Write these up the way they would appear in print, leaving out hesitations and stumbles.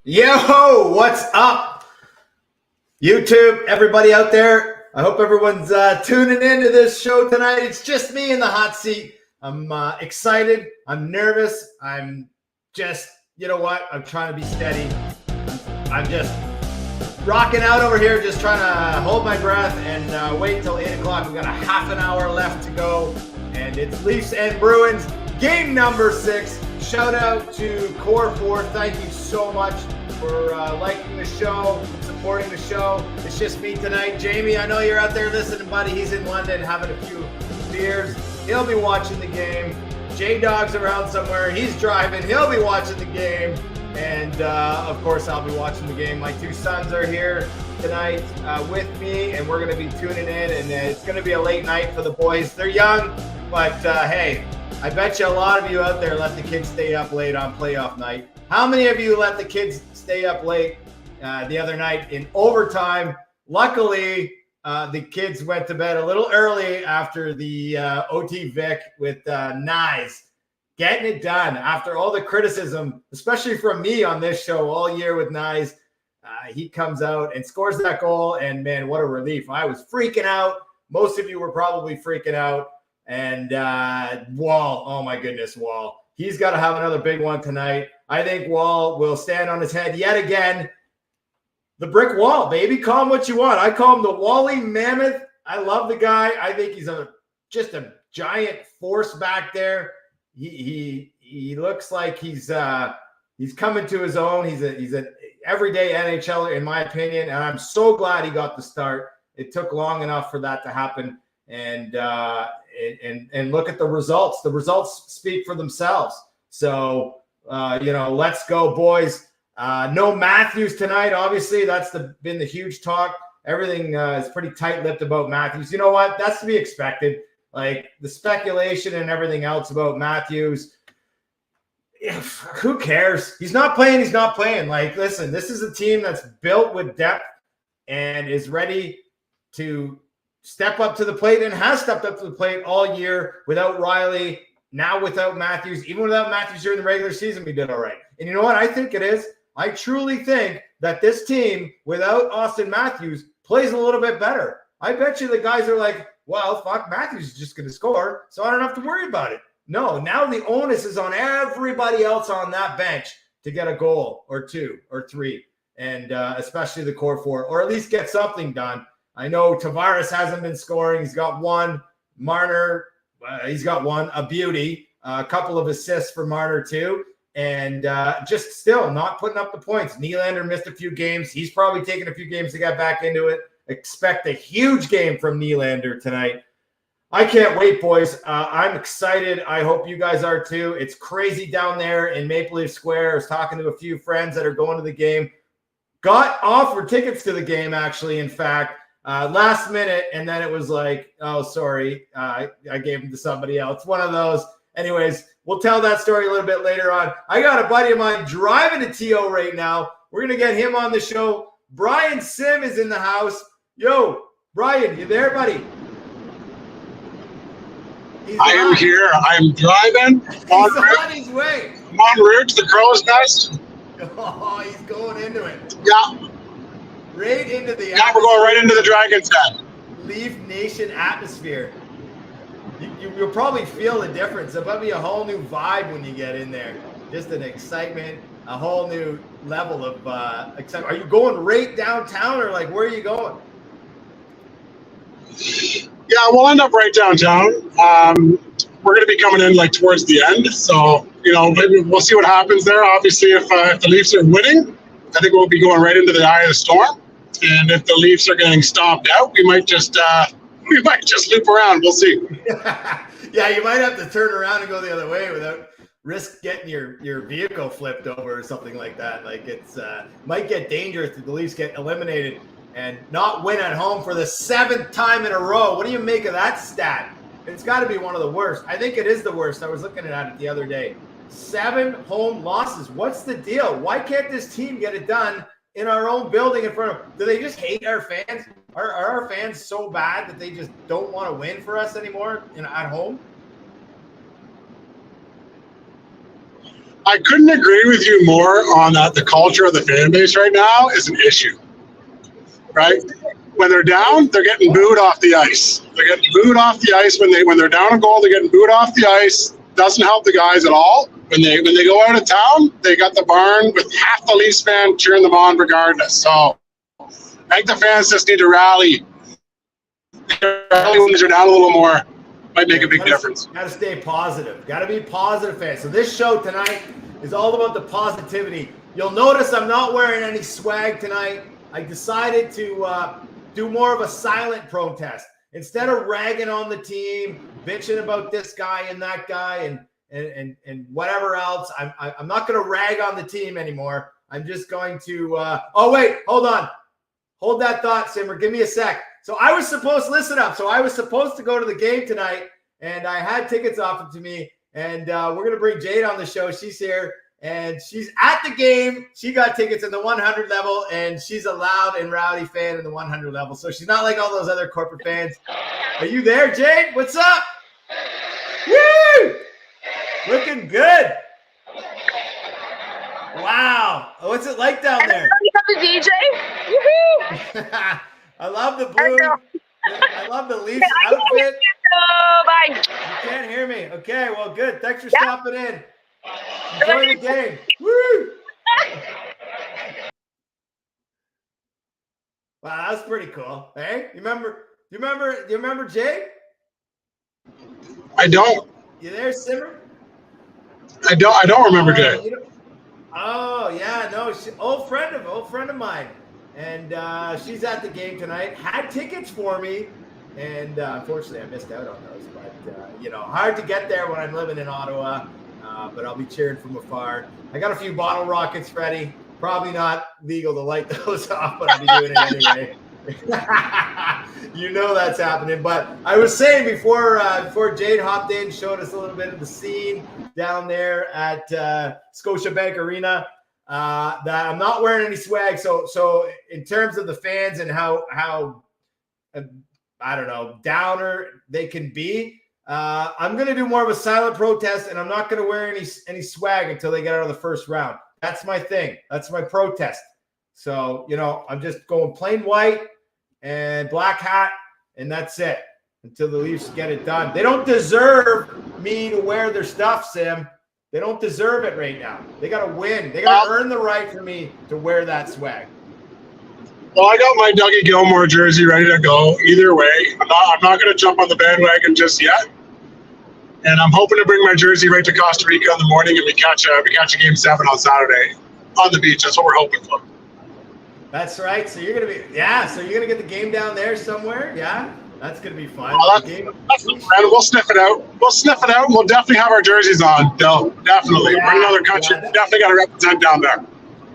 Yo, what's up? YouTube, everybody out there. I hope everyone's tuning into this show tonight. It's just me in the hot seat. I'm excited. I'm nervous. I'm just, you know what? I'm trying to be steady. I'm just rocking out over here, just trying to hold my breath and wait till 8 o'clock. We've got a half an hour left to go, and it's Leafs and Bruins, game number 6. Shout out to Core 4. Thank you so much for liking the show, supporting the show. It's just me tonight. Jamie, I know you're out there listening, buddy. He's in London having a few beers. He'll be watching the game. J-Dog's around somewhere. He's driving. He'll be watching the game. And, of course, I'll be watching the game. My 2 sons are here tonight with me, and we're going to be tuning in. And it's going to be a late night for the boys. They're young, but, hey, I bet you a lot of you out there let the kids stay up late on playoff night. How many of you let the kids stay up late the other night in overtime? Luckily, the kids went to bed a little early after the OT Vic with Nyes. Getting it done after all the criticism, especially from me on this show all year with Nyes. He comes out and scores that goal, and, man, what a relief. I was freaking out. Most of you were probably freaking out. And Wall, oh, my goodness, Wall. He's got to have another big one tonight. I think Wall will stand on his head yet again. The brick wall, baby. Call him what you want. I call him the Wally Mammoth. I love the guy. I think he's just a giant force back there. He looks like he's coming to his own. He's an everyday NHLer in my opinion, and I'm so glad he got the start. It took long enough for that to happen, and look at the results. The results speak for themselves. So let's go, boys. No Matthews tonight. Obviously, that's been the huge talk. Everything is pretty tight-lipped about Matthews. You know what? That's to be expected. Like, the speculation and everything else about Matthews, who cares? He's not playing. He's not playing. Like, listen, this is a team that's built with depth and is ready to step up to the plate and has stepped up to the plate all year without Riley, now without Matthews. Even without Matthews during the regular season, we did all right. And you know what I think it is? I truly think that this team, without Austin Matthews, plays a little bit better. I bet you the guys are like, well, fuck, Matthews is just going to score, so I don't have to worry about it. No, now the onus is on everybody else on that bench to get a goal or 2 or 3, and especially the core 4, or at least get something done. I know Tavares hasn't been scoring. He's got 1. Marner, he's got 1. A beauty. A couple of assists for Marner too. And just still not putting up the points. Nylander missed a few games. He's probably taking a few games to get back into it. Expect a huge game from Nylander tonight. I can't wait, boys. I'm excited. I hope you guys are too. It's crazy down there in Maple Leaf Square. I was talking to a few friends that are going to the game. Got offered tickets to the game, actually, in fact. Last minute, and then it was like, oh, sorry, I gave them to somebody else. One of those. Anyways, we'll tell that story a little bit later on. I got a buddy of mine driving to TO right now. We're going to get him on the show. Brian Sim is in the house. Yo, Brian, you there, buddy? I am here. I'm driving. He's on his way. I'm en route to the Crow's Nest. Oh, he's going into it. Yeah. Right into the Yeah, we're going right into the Dragon's Den. Leaf Nation atmosphere. You'll probably feel the difference. There'll be a whole new vibe when you get in there. Just an excitement, a whole new level of excitement. Are you going right downtown, or like where are you going? Yeah, we'll end up right downtown. We're going to be coming in like towards the end, so maybe we'll see what happens there. Obviously, if the Leafs are winning, I think we'll be going right into the eye of the storm. And if the Leafs are getting stomped out, we might just loop around. We'll see. Yeah, you might have to turn around and go the other way without risk getting your vehicle flipped over or something like that. Like it's might get dangerous if the Leafs get eliminated and not win at home for the 7th time in a row. What do you make of that stat? It's got to be one of the worst. I think it is the worst. I was looking at it the other day. 7 home losses. What's the deal? Why can't this team get it done in our own building in front of? Do they just hate our fans? Are our fans so bad that they just don't want to win for us anymore at home? I couldn't agree with you more on that. The culture of the fan base right now is an issue, right? When they're down, they're getting booed off the ice. They're getting booed off the ice when they're down a goal. They're getting booed off the ice. Doesn't help the guys at all. When they go out of town, they got the barn with half the Leafs fan cheering them on regardless. So I think the fans just need to rally. Rally when they're down a little more. Might make a big difference. Got to stay positive. Got to be positive fans. So this show tonight is all about the positivity. You'll notice I'm not wearing any swag tonight. I decided to do more of a silent protest. Instead of ragging on the team, bitching about this guy and that guy and whatever else, I'm not going to rag on the team anymore. I'm just going to oh, wait, hold on. Hold that thought, Simmer. Give me a sec. So I was supposed, listen up. So I was supposed to go to the game tonight, and I had tickets offered to me, and we're going to bring Jade on the show. She's here, and she's at the game. She got tickets in the 100 level, and she's a loud and rowdy fan in the 100 level. So she's not like all those other corporate fans. Are you there, Jade? What's up? Woo! Looking good. Wow. What's it like down there? You got the DJ? Woohoo! I love the blue. I love the Leafs outfit. Bye. You can't hear me. Okay, well, good. Thanks for stopping in. Enjoy the game. Woo! Wow, that's pretty cool. Hey, you remember Jay? I don't. You there, Simmer? I don't remember Jay. Oh yeah, no, old friend of mine, and she's at the game tonight. Had tickets for me, and unfortunately I missed out on those. But hard to get there when I'm living in Ottawa. But I'll be cheering from afar. I got a few bottle rockets ready. Probably not legal to light those off, but I'll be doing it anyway. That's happening. But I was saying before Jade hopped in, showed us a little bit of the scene down there at Scotiabank Arena, that I'm not wearing any swag. So in terms of the fans and how I don't know, downer they can be, I'm going to do more of a silent protest, and I'm not going to wear any swag until they get out of the first round. That's my thing. That's my protest. So, I'm just going plain white and black hat, and that's it until the Leafs get it done. They don't deserve me to wear their stuff, Sim. They don't deserve it right now. They got to win. They got to earn the right for me to wear that swag. Well, I got my Dougie Gilmore jersey ready to go. Either way, I'm not going to jump on the bandwagon just yet. And I'm hoping to bring my jersey right to Costa Rica in the morning, and we catch a Game 7 on Saturday on the beach. That's what we're hoping for. That's right. So you're gonna get the game down there somewhere. Yeah, that's gonna be fun. Well, that's the plan. We'll sniff it out. We'll definitely have our jerseys on. No, definitely. Yeah, we're in another country. Yeah. Definitely got to represent down there.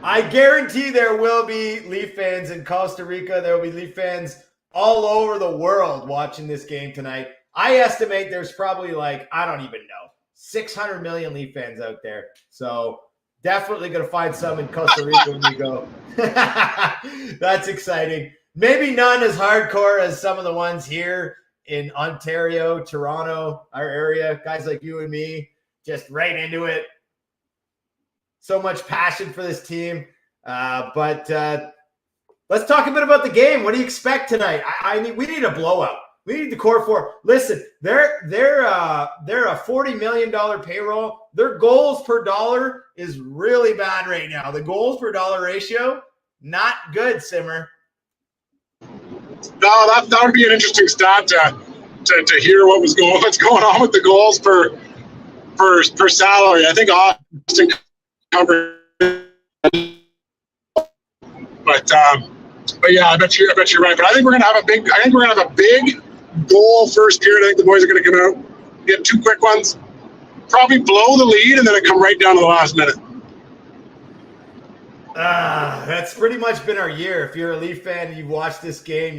I guarantee there will be Leaf fans in Costa Rica. There will be Leaf fans all over the world watching this game tonight. I estimate there's probably I don't even know, 600 million Leaf fans out there. So definitely going to find some in Costa Rica when we go. That's exciting. Maybe none as hardcore as some of the ones here in Ontario, Toronto, our area. Guys like you and me, just right into it. So much passion for this team. But let's talk a bit about the game. What do you expect tonight? We need a blowout. We need the core four. Listen, they're a $40 million payroll. Their goals per dollar is really bad right now. The goals per dollar ratio, not good, Simmer. No, that would be an interesting stat to hear what's going on with the goals per salary. I think Austin covered, but yeah, I bet you're right. But I think we're gonna have a big goal first period. I think the boys are going to come out, get two quick ones, probably blow the lead, and then it come right down to the last minute. That's pretty much been our year. If you're a Leaf fan, you've watched this game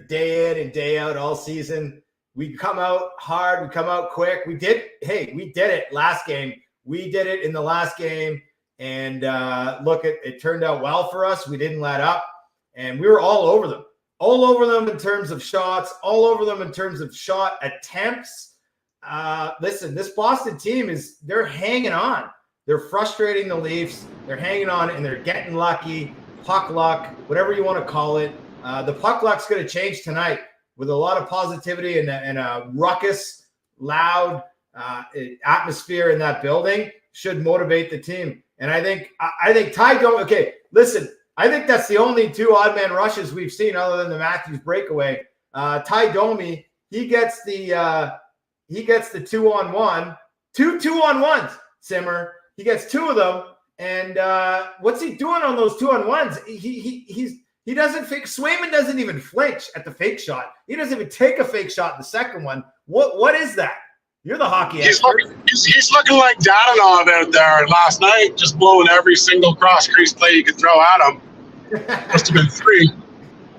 day in and day out all season. We come out hard. We come out quick. We did it last game. We did it in the last game. And look, it turned out well for us. We didn't let up. And we were all over them. All over them in terms of shots, all over them in terms of shot attempts. Listen, this Boston team they're hanging on. They're frustrating the Leafs. They're hanging on and they're getting lucky, puck luck, whatever you want to call it. The puck luck's going to change tonight with a lot of positivity and a ruckus, loud atmosphere in that building should motivate the team. And I think Ty Domi. Okay, listen. I think that's the only two odd man rushes we've seen other than the Matthews breakaway. Ty Domi, he gets the 2-on-1, two 2-on-1s. Simmer. He gets two of them, and what's he doing on those 2-on-1s? He doesn't fake. Swayman doesn't even flinch at the fake shot. He doesn't even take a fake shot in the second one. What is that? You're the hockey expert. He's looking like Dadanov out there last night, just blowing every single cross crease play you could throw at him. Must have been 3.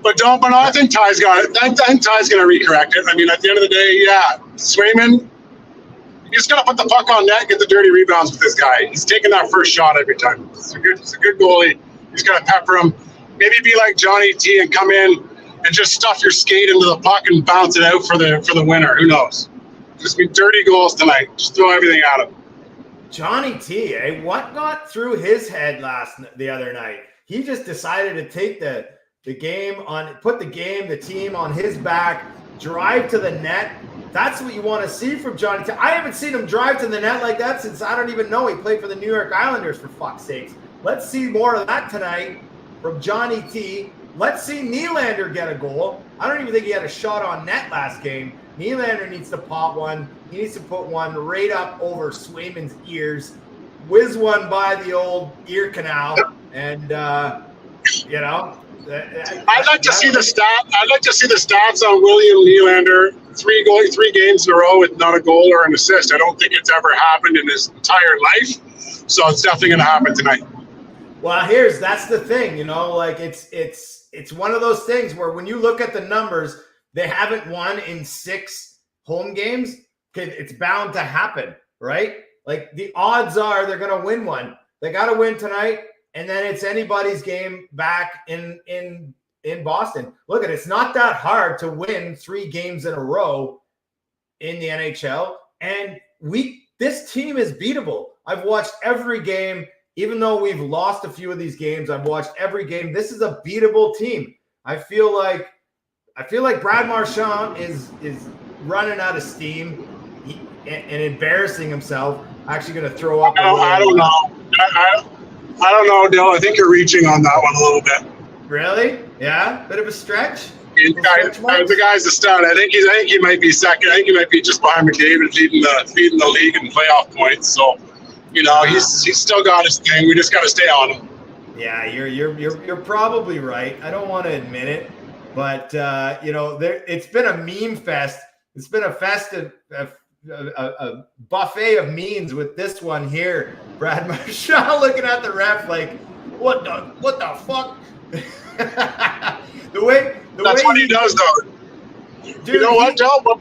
But I think Ty's got it. I think Ty's going to recorrect it. I mean, at the end of the day, yeah, Swayman, you just got to put the puck on net, get the dirty rebounds with this guy. He's taking that first shot every time. It's a good goalie. He's got to pepper him. Maybe be like Johnny T and come in and just stuff your skate into the puck and bounce it out for the winner. Who knows? Just be dirty goals tonight. Just throw everything at him. Johnny T, what got through his head the other night? He just decided to take the game on, put the team on his back, drive to the net. That's what you want to see from Johnny T. I haven't seen him drive to the net like that since I don't even know he played for the New York Islanders, for fuck's sakes. Let's see more of that tonight from Johnny T. Let's see Nylander get a goal. I don't even think he had a shot on net last game. Nylander needs to pop one. He needs to put one right up over Swayman's ears, whiz one by the old ear canal, and I'd like to see the stats on William Nylander. 3 games in a row with not a goal or an assist. I don't think it's ever happened in his entire life. So it's definitely going to happen tonight. Well, that's the thing, it's one of those things where when you look at the numbers, they haven't won in 6 home games. It's bound to happen, right? Like the odds are they're going to win one. They got to win tonight, and then it's anybody's game back in Boston. Look, it's not that hard to win 3 games in a row in the NHL, and this team is beatable. I've watched every game. Even though we've lost a few of these games, I've watched every game. This is a beatable team. I feel like Brad Marchand is running out of steam and embarrassing himself. Actually going to throw up. I don't know. I don't know, Dill. I think you're reaching on that one a little bit. Really? Yeah? Bit of a stretch? The guy's a stud. I think he might be second. I think he might be just behind McDavid leading the league in playoff points. So, he's still got his thing. We just got to stay on him. Yeah, you're probably right. I don't want to admit it, but it's been a meme fest. It's been a buffet of memes with this one here. Brad Marchand looking at the ref like, what the fuck? That's what he does, though. Dude, you know what, Joe? What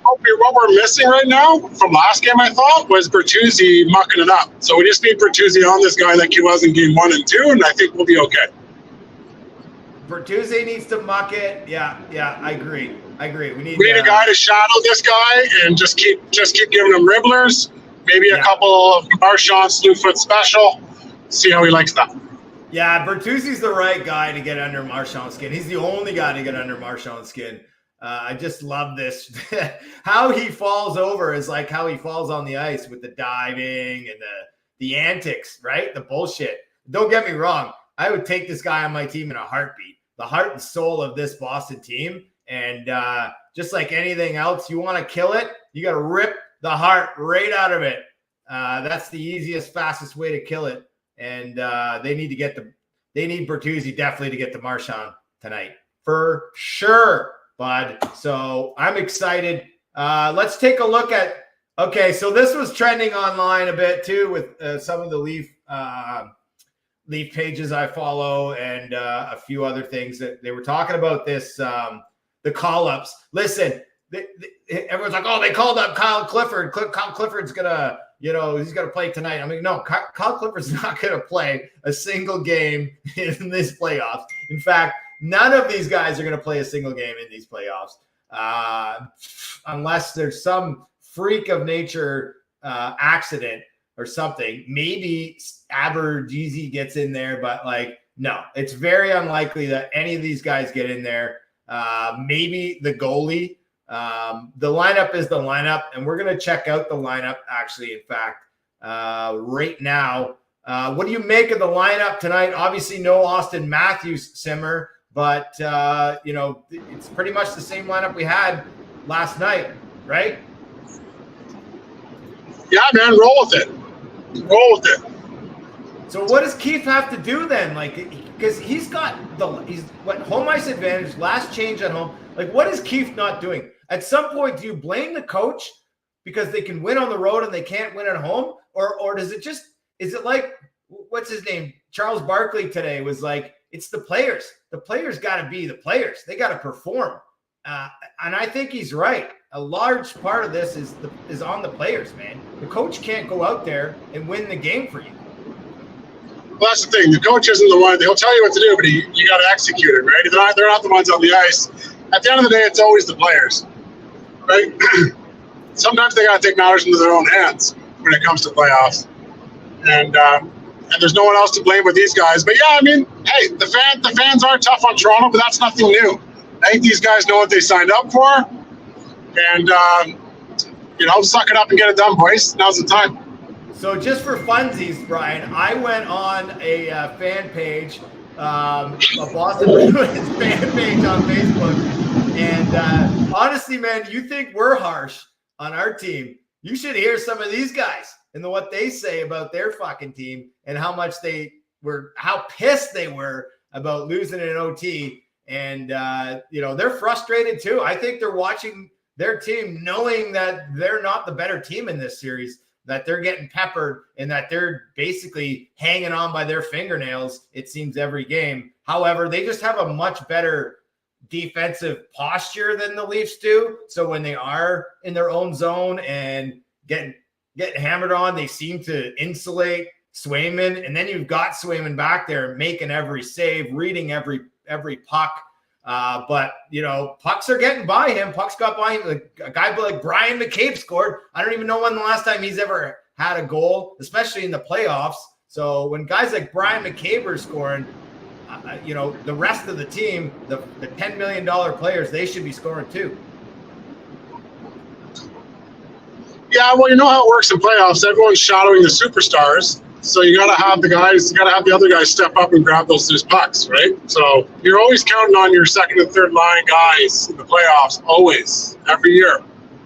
we're missing right now from last game, I thought, was Bertuzzi mucking it up. So we just need Bertuzzi on this guy like he was in game 1 and 2, and I think we'll be okay. Bertuzzi needs to muck it. Yeah, I agree. We need a guy to shadow this guy and just keep giving him ribblers. Maybe a couple of Marchand Slewfoot special. See how he likes that. Yeah, Bertuzzi's the right guy to get under Marchand's skin. He's the only guy to get under Marchand's skin. I just love this. How he falls over is like how he falls on the ice with the diving and the antics, right? The bullshit. Don't get me wrong. I would take this guy on my team in a heartbeat. The heart and soul of this Boston team. And just like anything else, you want to kill it, you got to rip the heart right out of it. That's the easiest, fastest way to kill it. And they need Bertuzzi definitely to get to Marchand tonight for sure, bud. So I'm excited. Let's take a look at. Okay, so this was trending online a bit too with some of the Leaf pages I follow and a few other things that they were talking about this. The call-ups. Listen, everyone's like, oh, they called up Kyle Clifford. Kyle Clifford's gonna. He's going to play tonight. I mean, no, Kyle Clifford's not going to play a single game in this playoffs. In fact, none of these guys are going to play a single game in these playoffs unless there's some freak of nature accident. or something. Maybe Aberdeezy gets in there, but like, no, it's very unlikely that any of these guys get in there. Maybe the goalie. The lineup is the lineup, and we're going to check out the lineup actually, in fact, right now. What do you make of the lineup tonight? Obviously, no Austin Matthews, Simmer, but, it's pretty much the same lineup we had last night, right? Yeah, man, roll with it. Roll with it. So what does Keith have to do then? Like, because he's home ice advantage, last change at home. Like, what is Keith not doing? At some point, do you blame the coach because they can win on the road and they can't win at home? Or is it like, what's his name? Charles Barkley today was like, it's the players. The players got to be the players. They got to perform. And I think he's right. A large part of this is on the players, man. The coach can't go out there and win the game for you. Well, that's the thing. The coach isn't the one. He'll tell you what to do, but you got to execute it, right? They're not the ones on the ice. At the end of the day, it's always the players, right? Sometimes they got to take matters into their own hands when it comes to playoffs, and there's no one else to blame but these guys. But yeah, I mean, hey, the fans are tough on Toronto, but that's nothing new. I think these guys know what they signed up for, and suck it up and get it done, boys. Now's the time. So just for funsies, Brian, I went on a fan page, a Boston Bruins fan page on Facebook, and honestly, man, you think we're harsh on our team? You should hear some of these guys and what they say about their fucking team and how pissed they were about losing in OT. And, they're frustrated too. I think they're watching their team knowing that they're not the better team in this series, that they're getting peppered and that they're basically hanging on by their fingernails, it seems, every game. However, they just have a much better defensive posture than the Leafs do. So when they are in their own zone and getting hammered on, they seem to insulate Swayman. And then you've got Swayman back there making every save, reading every puck. But pucks are getting by him. Pucks got by him. A guy like Brian McCabe scored. I don't even know when the last time he's ever had a goal, especially in the playoffs. So when guys like Brian McCabe are scoring, the rest of the team, the $10 million players, they should be scoring too. Yeah, well, you know how it works in playoffs. Everyone's shadowing the superstars. So you got to have the other guys step up and grab those pucks, right? So you're always counting on your second and third line guys in the playoffs, always, every year.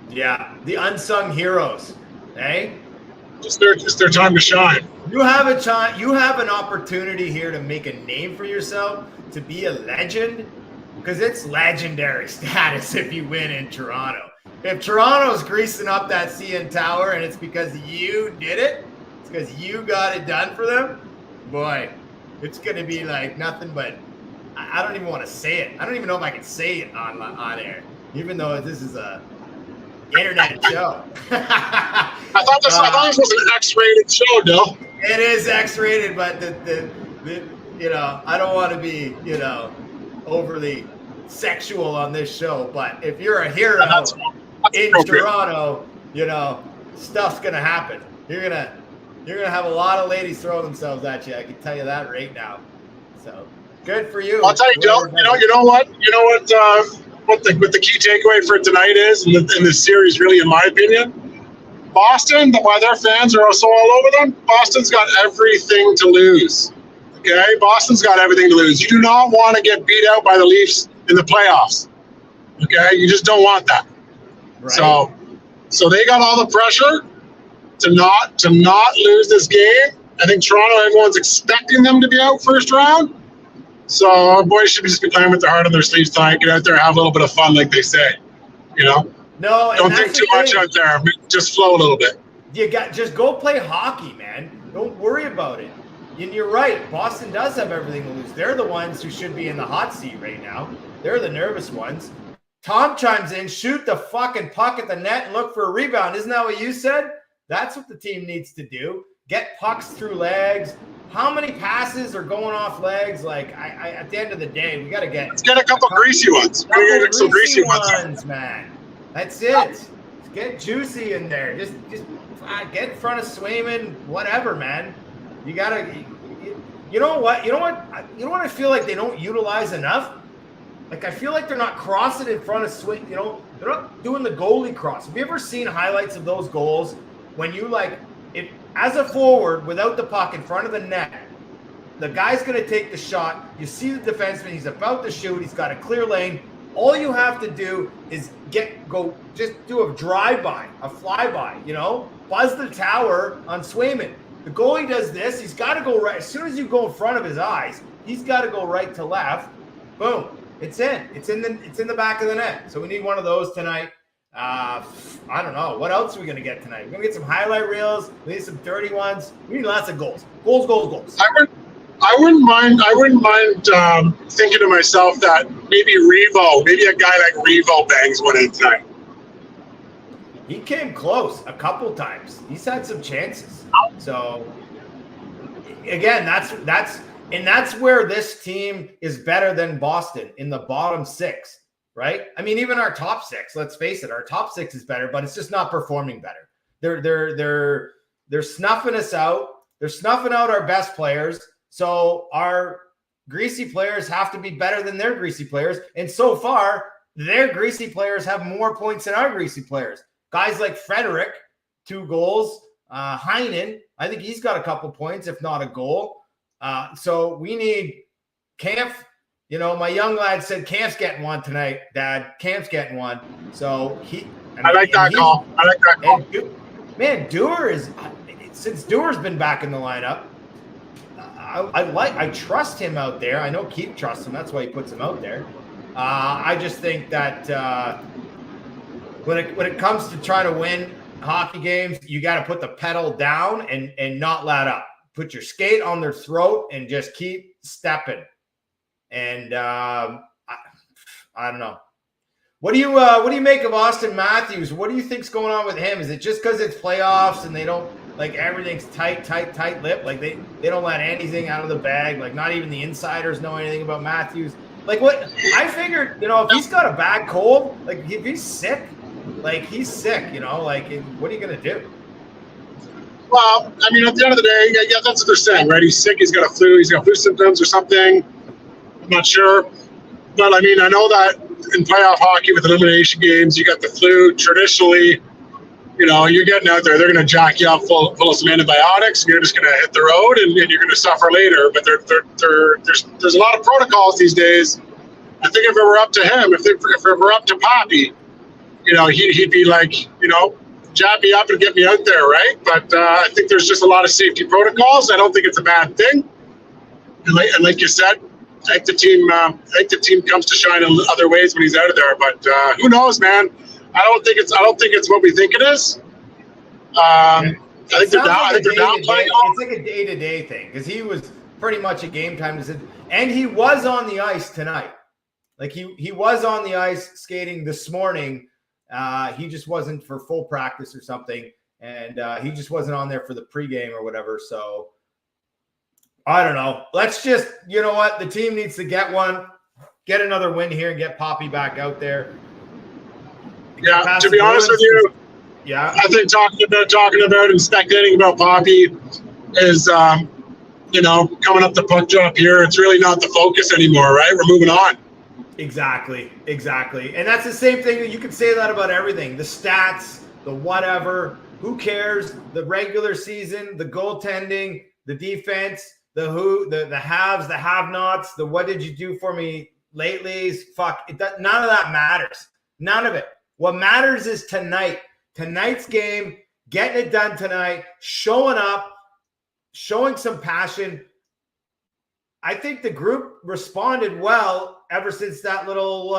Yeah, the unsung heroes, eh? It's their time to shine. You have an opportunity here to make a name for yourself, to be a legend, because it's legendary status if you win in Toronto. If Toronto's greasing up that CN Tower and it's because you did it, because you got it done for them, boy, it's going to be like nothing but, I don't even want to say it. I don't even know if I can say it on air, even though this is a internet show. I thought this was an X-rated show, Bill. It is X-rated, but I don't want to be, overly sexual on this show. But if you're a hero in Toronto, stuff's going to happen. You're gonna have a lot of ladies throw themselves at you. I can tell you that right now. So good for you. I'll tell you, Joe. You know what? What the key takeaway for tonight is in this series, really, in my opinion, Boston. Why their fans are so all over them. Boston's got everything to lose. Okay, Boston's got everything to lose. You do not want to get beat out by the Leafs in the playoffs. Okay, you just don't want that. Right. So they got all the pressure to not lose this game. I think Toronto, everyone's expecting them to be out first round. So our boys should just be playing with their heart on their sleeves tonight. Get out there, have a little bit of fun, like they say. No, don't think too much out there. Just flow a little bit. Just go play hockey, man. Don't worry about it. And you're right. Boston does have everything to lose. They're the ones who should be in the hot seat right now. They're the nervous ones. Tom chimes in, shoot the fucking puck at the net and look for a rebound. Isn't that what you said? That's what the team needs to do. Get pucks through legs. How many passes are going off legs? Like, at the end of the day, we got to get... Let's get a couple greasy ones. Some greasy ones, man. That's it. Get juicy in there. Just get in front of Swayman. Whatever, man. You gotta. You know what? You know what I feel like they don't utilize enough. Like I feel like they're not crossing in front of Swing. You know, they're not doing the goalie cross. Have you ever seen highlights of those goals when you as a forward without the puck in front of the net? The guy's going to take the shot. You see the defenseman. He's about to shoot. He's got a clear lane. All you have to do is just do a drive-by, a flyby, buzz the tower on Swayman. The goalie does this. He's got to go right. As soon as you go in front of his eyes, he's got to go right to left. Boom. It's in. It's in the back of the net. So we need one of those tonight. I don't know. What else are we going to get tonight? We're going to get some highlight reels. We need some dirty ones. We need lots of goals. Goals. I wouldn't mind thinking to myself that maybe a guy like Revo bangs one in tonight. He came close a couple times. He's had some chances. So again, that's where this team is better than Boston in the bottom six, right? I mean, even our top six, let's face it, our top six is better, but it's just not performing better. They're snuffing us out. They're snuffing out our best players. So our greasy players have to be better than their greasy players. And so far, their greasy players have more points than our greasy players. Guys like Frederick, 2 goals. Heinen, I think he's got a couple points, if not a goal. So we need Kampf. My young lad said Kampf's getting one tonight, Dad. Kampf's getting one. So I like that call. Man, since Dewar's been back in the lineup, I trust him out there. I know Keith trusts him. That's why he puts him out there. I just think that when it comes to trying to win hockey games, you got to put the pedal down and not let up. Put your skate on their throat and just keep stepping. And I don't know. What do you make of Austin Matthews? What do you think's going on with him? Is it just because it's playoffs and they don't everything's tight lip? Like they don't let anything out of the bag. Like not even the insiders know anything about Matthews. Like what I figured, if he's got a bad cold, like if he's sick, he's sick. What are you gonna do? Well, I mean, at the end of the day, yeah, that's what they're saying, right? He's sick. He's got a flu. He's got flu symptoms or something. I'm not sure, but I mean, I know that in playoff hockey with elimination games, you got the flu. Traditionally, you're getting out there. They're going to jack you up full of some antibiotics. And you're just going to hit the road, and you're going to suffer later. But there's a lot of protocols these days. I think if it were up to him, if it were up to Poppy, he'd be like, jab me up and get me out there, right? But I think there's just a lot of safety protocols. I don't think it's a bad thing. And like you said, I think the team comes to shine in other ways when he's out of there. But who knows, man? I don't think it's what we think it is. I think they're downplaying. It's like a day-to-day thing because he was pretty much a game time decision, and he was on the ice tonight. Like he was on the ice skating this morning. He just wasn't for full practice or something, and he just wasn't on there for the pregame or whatever. So I don't know. Let's just, the team needs to get another win here and get Poppy back out there. Yeah, to be honest with you, yeah, I think talking about and speculating about Poppy is, coming up the puck drop here. It's really not the focus anymore, right? We're moving on. Exactly. And that's the same thing. You can say that about everything. The stats, the whatever. Who cares? The regular season, the goaltending, the defense, the haves, the have-nots, the what did you do for me lately? Fuck. None of that matters. None of it. What matters is tonight's game, getting it done tonight, showing up, showing some passion. I think the group responded well ever since that little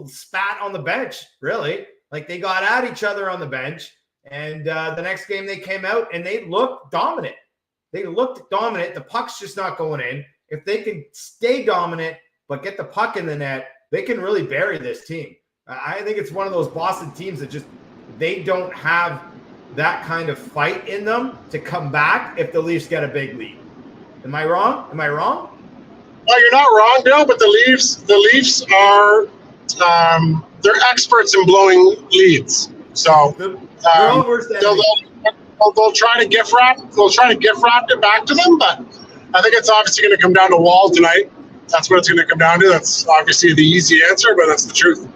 spat on the bench, really. Like they got at each other on the bench, and the next game they came out and they looked dominant. The puck's just not going in. If they can stay dominant but get the puck in the net, they can really bury this team. I think it's one of those Boston teams that they don't have that kind of fight in them to come back if the Leafs get a big lead. Am I wrong? Well, you're not wrong, Bill, but the Leafs are they're experts in blowing leads. So Their own worst enemy. they'll try to gift wrap. They'll try to gift wrap it back to them, but I think it's obviously going to come down to Wall tonight. That's what it's going to come down to. That's obviously the easy answer, but that's the truth.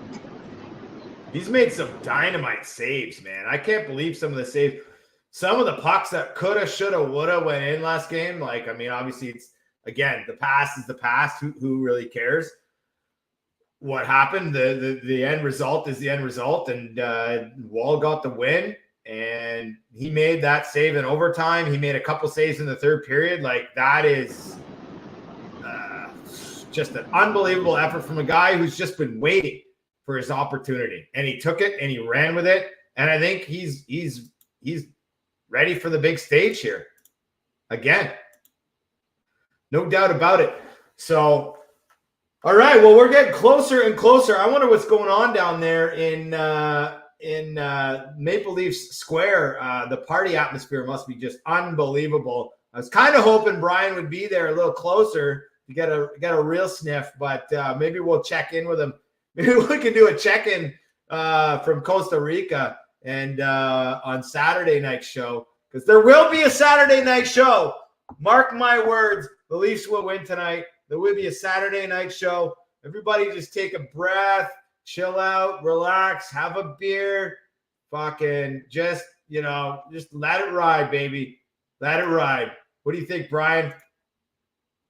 He's made some dynamite saves, man. I can't believe some of the saves. Some of the pucks that coulda, shoulda, woulda went in last game. Like, I mean, obviously it's, again, the past is the past. Who really cares what happened? The end result is the end result. And Wall got the win, and he made that save in overtime. He made a couple saves in the third period. Like, that is just an unbelievable effort from a guy who's just been waiting for his opportunity, and he took it and he ran with it. And I think he's ready for the big stage here again. No doubt about it. So, all right, well, we're getting closer and closer. I wonder what's going on down there in Maple Leafs Square. The party atmosphere must be just unbelievable. I was kind of hoping Brian would be there a little closer to get a real sniff, but maybe we'll check in with him. Maybe we can do a check-in from Costa Rica and on Saturday night show, because there will be a Saturday night show. Mark my words, the Leafs will win tonight. There will be a Saturday night show. Everybody just take a breath, chill out, relax, have a beer, fucking just let it ride, baby. Let it ride. What do you think, Brian?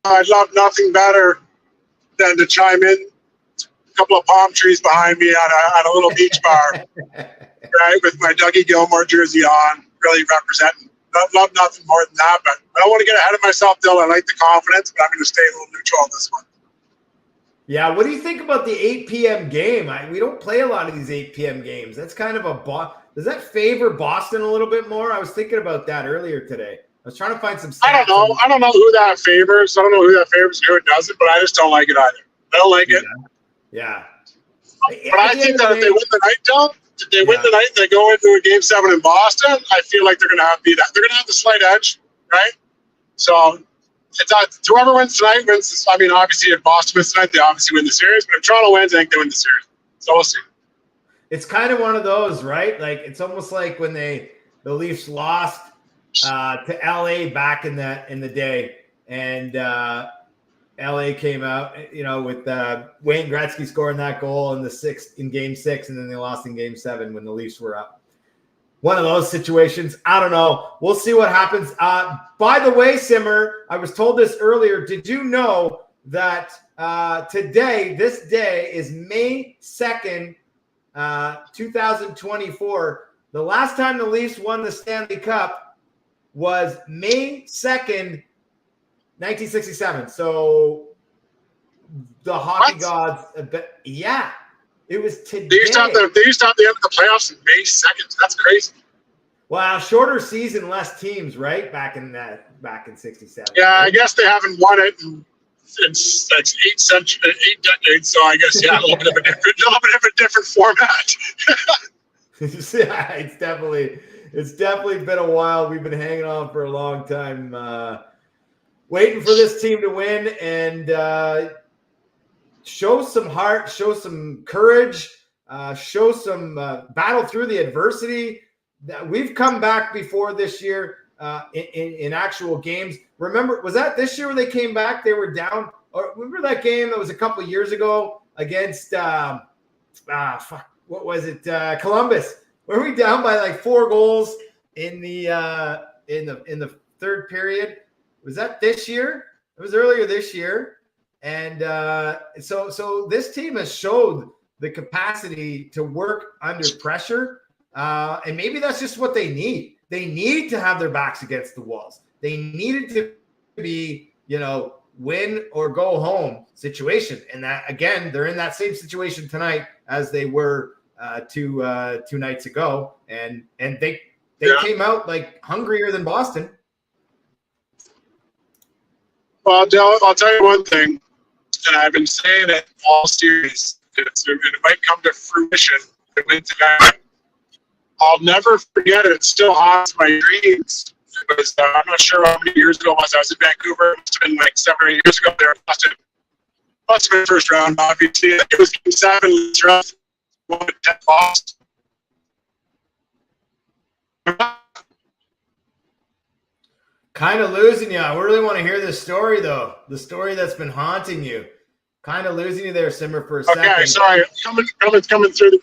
I'd love nothing better than to chime in. A couple of palm trees behind me at a little beach bar, right, with my Dougie Gilmore jersey on, really representing. Love nothing more than that, but I don't want to get ahead of myself, Dylan. I like the confidence, but I'm going to stay a little neutral on this one. Yeah, what do you think about the 8 p.m. game? We don't play a lot of these 8 p.m. games. That's kind of does that favor Boston a little bit more? I was thinking about that earlier today. I was trying to find some stats. I don't know who that favors. I don't know who that favors and who it doesn't, but I just don't like it either. I don't like it. Yeah. But I think that if they win the night, Dylan, if they win the night, they go into a Game 7 in Boston, I feel like they're going to have they're going to have the slight edge, right? So it's whoever wins tonight wins. I mean, obviously, if Boston wins tonight, they obviously win the series. But if Toronto wins, I think they win the series. So we'll see. It's kind of one of those, right? Like, it's almost like when the Leafs lost to LA back in the day, and LA came out, with Wayne Gretzky scoring that goal in Game 6, and then they lost in Game 7 when the Leafs were up. One of those situations. I don't know. We'll see what happens. By the way, Simmer, I was told this earlier. Did you know that this day is May 2nd, 2024. The last time the Leafs won the Stanley Cup was May 2nd, 1967. So the hockey gods, yeah, it was today. They used to have the end of the playoffs in May 2nd. That's crazy. Well, shorter season, less teams, right? Back in 67. Yeah, right? I guess they haven't won it in 8 decades. So I guess a little bit of a different format. Yeah, it's definitely been a while. We've been hanging on for a long time, waiting for this team to win and show some heart, show some courage, show some battle through the adversity. We've come back before this year in actual games. Remember, was that this year when they came back? They were down. Or remember that game that was a couple of years ago against what was it? Columbus. Were we down by like 4 goals in the third period? Was that this year? It was earlier this year. And so this team has showed the capacity to work under pressure. And maybe that's just what they need. They need to have their backs against the walls. They needed to be, win or go home situation. And that, again, they're in that same situation tonight as they were two nights ago. And they came out like hungrier than Boston. Well, I'll tell you one thing, and I've been saying it all series. It might come to fruition to win tonight. I'll never forget it. It still haunts my dreams. It was, I'm not sure how many years ago it was. I was in Vancouver. It must have been like 7 or 8 years ago. They were Boston. must have been first round, obviously. It was game 7. Lost. Kind of losing you. I really want to hear this story, though. The story that's been haunting you. Kind of losing you there, Simmer, for a second. Okay, sorry. Coming through the.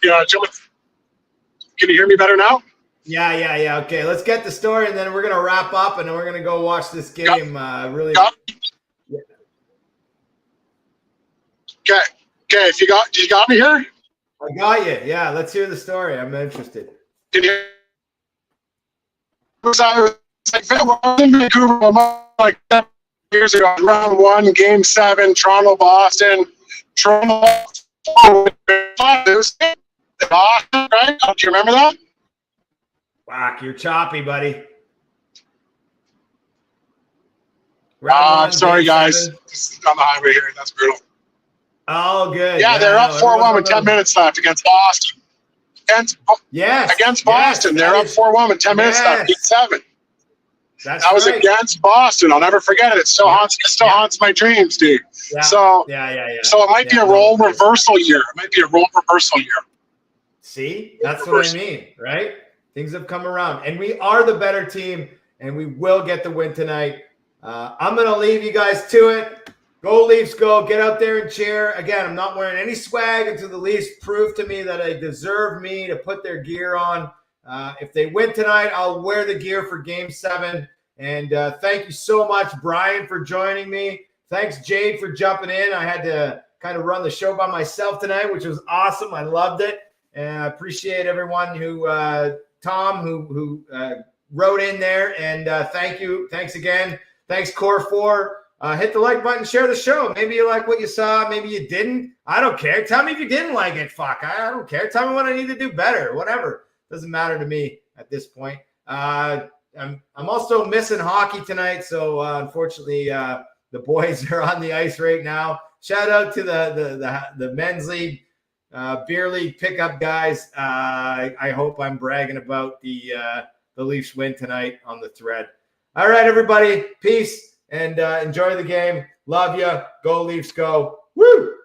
Can you hear me better now? Yeah. Okay, let's get the story, and then we're gonna wrap up, and then we're gonna go watch this game. Really. Yeah. Okay. If you got me here. I got you. Yeah, let's hear the story. I'm interested. Can you? I was in Vancouver like 10 years ago. Round 1, game 7, Toronto, Boston. Toronto, Boston, right? Do you remember that? Fuck, you're choppy, buddy. Sorry, guys. This is on the highway here. That's brutal. Oh, good. Yeah, they're up 4-1 with 10 minutes left against Boston. Against Boston. They're up 4-1 with 10 minutes left. Game 7. That was against Boston. I'll never forget it. It still haunts my dreams, dude. Yeah. So it might be a role reversal year. See, that's what I mean, right? Things have come around, and we are the better team, and we will get the win tonight. I'm going to leave you guys to it. Go Leafs, go. Get out there and cheer. Again, I'm not wearing any swag until the Leafs prove to me that they deserve me to put their gear on. If they win tonight, I'll wear the gear for Game 7. And thank you so much, Brian, for joining me. Thanks, Jade, for jumping in. I had to kind of run the show by myself tonight, which was awesome. I loved it. And I appreciate everyone who Tom, who wrote in there. And thank you. Thanks again. Thanks, Core 4. Hit the like button, share the show. Maybe you like what you saw. Maybe you didn't. I don't care. Tell me if you didn't like it. Fuck, I don't care. Tell me what I need to do better. Whatever. Doesn't matter to me at this point. I'm also missing hockey tonight, so unfortunately the boys are on the ice right now. Shout out to the men's league, beer league pickup guys. I hope I'm bragging about the Leafs win tonight on the thread. All right, everybody, peace and enjoy the game. Love you. Go Leafs, go. Woo!